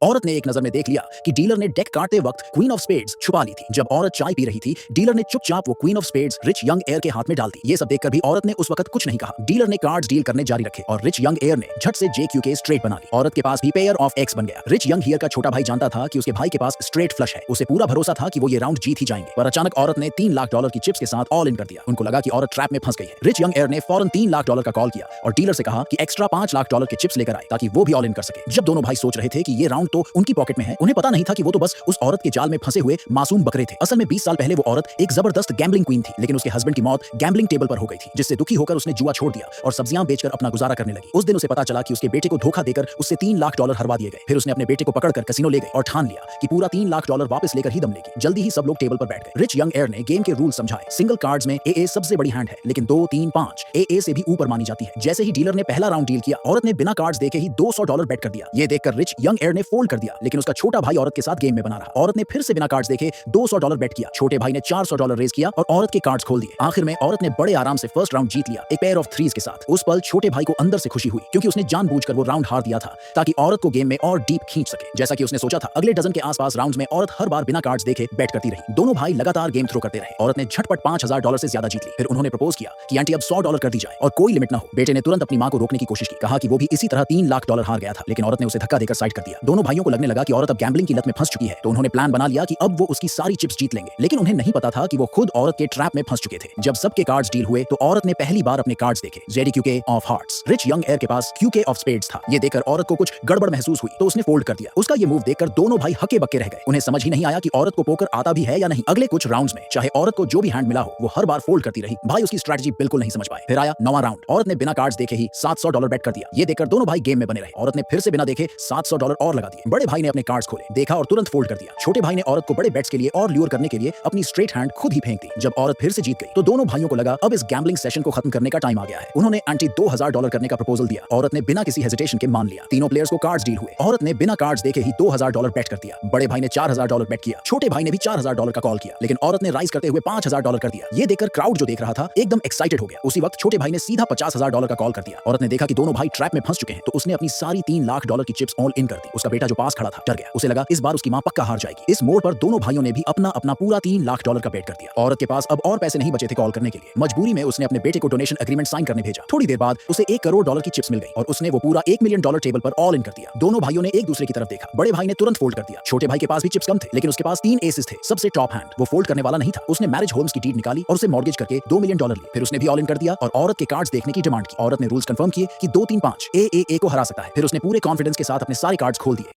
औरत ने एक नजर में देख लिया कि डीलर ने डेक काटते वक्त क्वीन ऑफ स्पेड्स छुपा ली थी। जब औरत चाय पी रही थी, डीलर ने चुपचाप वो queen of spades rich young air के हाथ में डाल दी। ये सब देखकर भी औरत ने उस वक्त कुछ नहीं कहा। डीलर ने कार्ड्स डील करने जारी रखे और रिच यंग एयर ने झट से जेक्यू के स्ट्रेट बना ली। औरत के पास भी पेयर ऑफ एक्स बन गया। रिच यंग हियर का छोटा भाई जानता था कि उसके भाई के पास स्ट्रेट फ्लश है। उसे पूरा भरोसा था कि वो ये राउंड जीत ही जाएंगे, पर अचानक औरत ने $3 लाख की चिप्स के साथ ऑल इन कर दिया। उनको लगा कि औरत ट्रैप में फंस गई है। रिच यंग एयर ने फौरन $3 लाख का कॉल किया और डीलर से कहा कि एक्स्ट्रा $5 लाख के चिप्स लेकर आए ताकि वो भी ऑल इन कर सके। जब दोनों भाई सोच रहे थे कि ये राउंड तो उनकी पॉकेट में है, उन्हें पता नहीं था कि वो तो बस उस औरत के जाल में फंसे हुए मासूम बकरे थे। असल में 20 साल पहले वो औरत एक जबरदस्त गैम्बलिंग क्वीन थी, लेकिन उसके हस्बैंड की मौत गैम्बलिंग टेबल पर हो गई थी, जिससे दुखी होकर उसने जुआ छोड़ दिया और सब्जियां बेचकर अपना गुजारा करने लगी। उस दिन उसे पता चला कि उसके बेटे को धोखा देकर उससे $3 लाख हरवा दिए गए। फिर उसने अपने बेटे को पकड़कर कैसीनो ले गई और ठान लिया कि पूरा $3 लाख वापस लेकर ही दम लेगी। जल्दी ही सब लोग टेबल पर बैठ गए। रिच यंग एयर ने गेम के रूल समझाए। सिंगल कार्ड्स में AA सबसे बड़ी हैंड है, लेकिन 2, 3, 5 AA से भी ऊपर मानी जाती है। जैसे ही डीलर ने पहला राउंड डील किया, औरत ने बिना कार्ड्स देखे ही $200 बेट कर दिया। ये देखकर रिच यंग एयर ने फोल्ड कर दिया, लेकिन उसका छोटा भाई औरत के साथ गेम में बना रहा। औरत ने फिर से बिना कार्ड्स देखे $200 बेट किया। छोटे भाई ने $400 रेज किया और औरत के कार्ड्स खोल दिए। आखिर में औरत ने बड़े आराम से फर्स्ट राउंड जीत लिया, एक पेयर ऑफ थ्रीज के साथ। उस पल छोटे भाई को अंदर से खुशी हुई, क्योंकि उसने जानबूझकर वो राउंड हार दिया था ताकि औरत को गेम में और डीप खींच सके। जैसा कि उसने सोचा था, अगले डजन के आसपास राउंड्स में औरत हर बार बिना कार्ड्स देखे बैट करती रही। दोनों भाई लगातार गेम थ्रो करते रहे। औरत ने झटपट $5000 से ज्यादा जीत ली। फिर उन्होंने प्रपोज किया कि आंटी अब $100 कर दी जाए और कोई लिमिट ना हो। बेटे ने तुरंत अपनी मां को रोकने की कोशिश की, कहा कि वो भी इसी तरह $3 लाख हार गया था, लेकिन औरत ने उसे धक्का देकर साइड कर दिया। दोनों भाइयों को लगने लगा कि औरत अब गैम्बलिंग की लत में फंस चुकी है, तो उन्होंने प्लान बना लिया कि अब वो उसकी सारी चिप्स जीत लेंगे। लेकिन उन्हें नहीं पता था कि वो खुद औरत के ट्रैप में फंस चुके थे। जब सबके कार्ड्स डील हुए तो औरत ने पहली बार अपने कार्ड्स देखे। JDQK of hearts. Rich young air के पास QK ऑफ स्पेड्स था। ये देखकर औरत को कुछ गड़बड़ महसूस हुई, तो उसने फोल्ड कर दिया। उसका ये मूव देखकर दोनों भाई हक्के बक्के रह गए। उन्हें समझ ही नहीं आया कि औरत को पोकर आता भी है या नहीं। अगले कुछ राउंड्स में चाहे औरत को जो भी हैंड मिला हो, वो हर बार फोल्ड करती रही। भाई उसकी स्ट्रेटजी बिल्कुल नहीं समझ पाए। फिर आया 9वां राउंड। औरत ने बिना कार्ड्स देखे ही $700 बेट कर दिया। ये देखकर दोनों भाई गेम में बने रहे। औरत ने फिर से बिना देखे $700 और लगा दिए। बड़े भाई ने अपने कार्ड्स खोले, देखा और तुरंत फोल्ड कर दिया। छोटे भाई ने औरत को बड़े बेट्स के लिए और ल्यूर करने के लिए अपनी स्ट्रेट हैंड खुद ही फेंक दी। जब औरत फिर से जीत गई तो दोनों भाइयों को लगा अब इस गैम्बलिंग सेशन को खत्म करने का टाइम आ गया है। उन्होंने आंटी $2000 करने का प्रपोजल दिया। औरत ने बिना किसी हेजिटेशन के मान लिया। तीनों प्लेयर्स को कार्ड्स डील हुए। औरत ने बिना कार्ड्स देखे ही $2000 बेट कर दिया। बड़े भाई ने $4000 बेट किया। छोटे भाई ने भी $4000 का कॉल किया, लेकिन औरत ने राइज करते हुए $5000 कर दिया। ये देखकर क्राउड जो देख रहा था एकदम एक्साइटेड हो गया। उसी वक्त छोटे भाई ने सीधा $50000 का कॉल कर दिया। औरत ने देखा कि दोनों भाई ट्रैप में फंस चुके हैं, तो उसने अपनी सारी $3 लाख की चिप्स ऑल इन कर दी। उसका बेटा जो पास खड़ा था डर गया। उसे लगा इस बार उसकी मां पक्का हार जाएगी। इस मोड़ पर दोनों भाइयों ने भी अपना अपना पूरा $3 लाख का बेट कर दिया। औरत के पास अब और पैसे नहीं बचे थे कॉल करने के लिए। मजबूरी में उसने अपने बेटे को डोनेशन एग्रीमेंट साइन करने भेजा। थोड़ी देर बाद उसे $1 करोड़ की चिप्स मिल गई और उसने वो पूरा $1 मिलियन टेबल पर ऑल इन कर दिया। दोनों भाइयों ने एक दूसरे की तरफ देखा। बड़े भाई ने तुरंत फोल्ड कर दिया। छोटे भाई के पास भी चिप्स कम थे, लेकिन उसके पास 3 एसेस थे, सबसे टॉप हैंड। वो फोल्ड करने वाला नहीं था। उसने मैरिज होम्स की डीड निकाली और उसे मॉर्गेज करके $2 मिलियन ली। फिर उसने भी ऑल इन कर दिया और औरत के कार्ड्स देखने की डिमांड की। औरत ने रूल्स कंफर्म किए कि 2, 3, 5 AAA को हरा सकता है। फिर उसने पूरे कॉन्फिडेंस के साथ अपने सारे कार्ड्स खोल दिए।